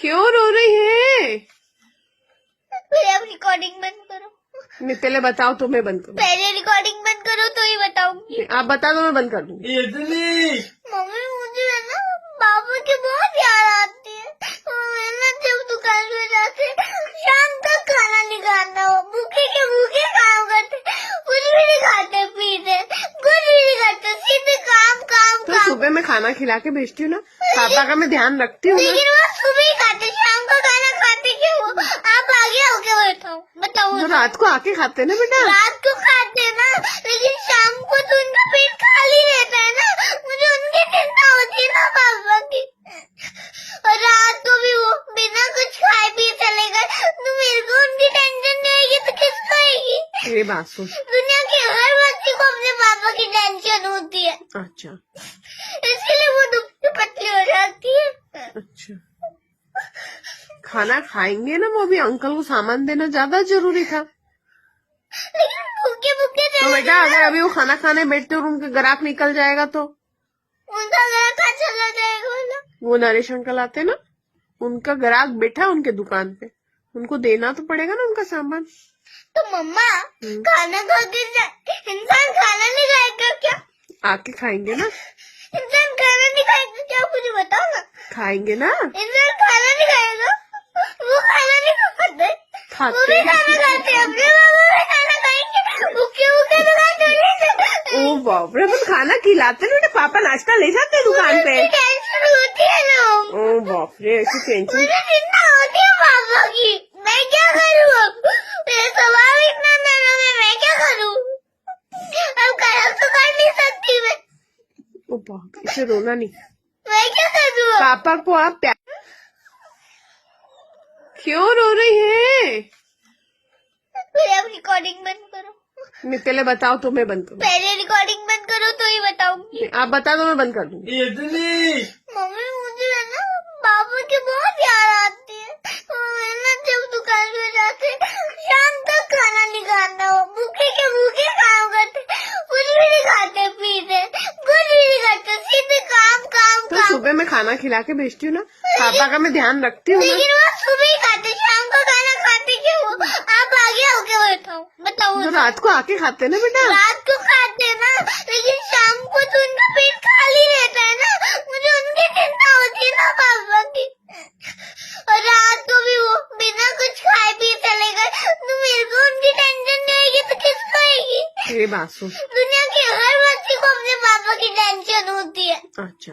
क्यों रो रही है? पहले आप रिकॉर्डिंग बंद करो। नहीं, पहले बताओ तो मैं बंद करूँ। पहले रिकॉर्डिंग बंद करो तो ही बताऊंगी। आप बता दो, मैं बंद कर दूंगी। मम्मी मुझे है ना पापा की बहुत याद आती है। मैं ना जब दुकान पे जाते शाम तक खाना नहीं खाता, भूखे के भूखे काम करते, कुछ भी नहीं खाते पीते, कुछ भी नहीं करते, सीधे काम काम तो काम। सुबह मैं खाना खिला के भेजती हूँ ना, पापा का मैं ध्यान रखती हूँ ना। लेकिन वो सुबह ही खाते, शाम का खाना खाते क्यों? आप आगे होके बैठाओ, बताओ। तो रात को आके खाते ना बेटा। रात को खाते ना, लेकिन शाम को तो उनका पेट खाली रहता है ना, मुझे उनकी चिंता होती है ना पापा की। और रात को भी वो बिना कुछ खाए पिए चले गए तो मेरे को उनकी टेंशन नहीं आएगी तो किसको आएगी? ये बात सुन। दुनिया की हर बच्ची को अपने पापा की टेंशन होती है, अच्छा इसलिए वो दुबली पतली हो जाती है। अच्छा, खाना खाएंगे ना, वो भी अंकल को सामान देना ज्यादा जरूरी था। लेकिन भूखे भूखे तो बेटा अगर अभी वो खाना खाने बैठते और उनका ग्राहक निकल जाएगा तो उनका घर कहाँ चला जाएगा बोला? वो नरेश अंकल आते ना, उनका ग्राहक बैठा उनके दुकान पे, उनको देना तो पड़ेगा ना उनका सामान। तो मम्मा खाना खा के इंसान खाना नहीं खाएगा क्या? आके खाएंगे ना। इंसान खाना नहीं खाएगा क्या? मुझे बताओ ना। खाएंगे ना। इंसान खाना नहीं खाएगा, वो खाना नहीं खाते, वो भी खाते खाना खाते, अपने बाबा भी खाना खाएंगे, भूखे भूखे तो खाते। ओ बाप रे, अपन खाना खिलाते ना बेटा, पापा नाश्ता ले जाते हैं दुकान पे। टेंशन होती है ना, ओ बाप रे, ऐसी टेंशन। मुझे चिंता होती है पापा की। मैं क्या करूँ अब? मेरा स्वभाव इतना नरम है, मैं क्या करूँ? अब गलत तो कर नहीं सकती मैं। ओ बाप, इसे रोना नहीं। मैं क्या करूँ अब? पापा को आप प्यार। क्यों रो रही है? पहले आप रिकॉर्डिंग बंद करो। नहीं, पहले बताओ तो मैं बंद करूँ। पहले रिकॉर्डिंग बंद करो तो ही बताऊंगी। आप बता दो, मैं बंद कर दूंगी। मम्मी मुझे है ना पापा की बहुत याद आती है। मैं ना जब दुकान पे जाते शाम तक खाना नहीं खाता, भूखे के भूखे काम करते, कुछ भी नहीं खाते पीते, कुछ भी नहीं करते, सीधे काम काम तो काम। सुबह मैं खाना खिला के भेजती हूँ ना, पापा का मैं ध्यान रखती हूँ ना। लेकिन वो सुबह ही खाते, शाम का खाना खाते क्यों? आप आगे होके बैठाओ, बताओ। तो रात को आके खाते ना बेटा। रात को खाते ना, लेकिन शाम को तो उनका पेट खाली रहता है ना, मुझे उनकी चिंता होती है ना पापा की। और रात को भी वो बिना कुछ खाए पिए चले गए तो मेरे को उनकी टेंशन नहीं आएगी तो किसको आएगी? ये बात सुन। दुनिया की हर बच्ची को अपने पापा की टेंशन होती है। अच्छा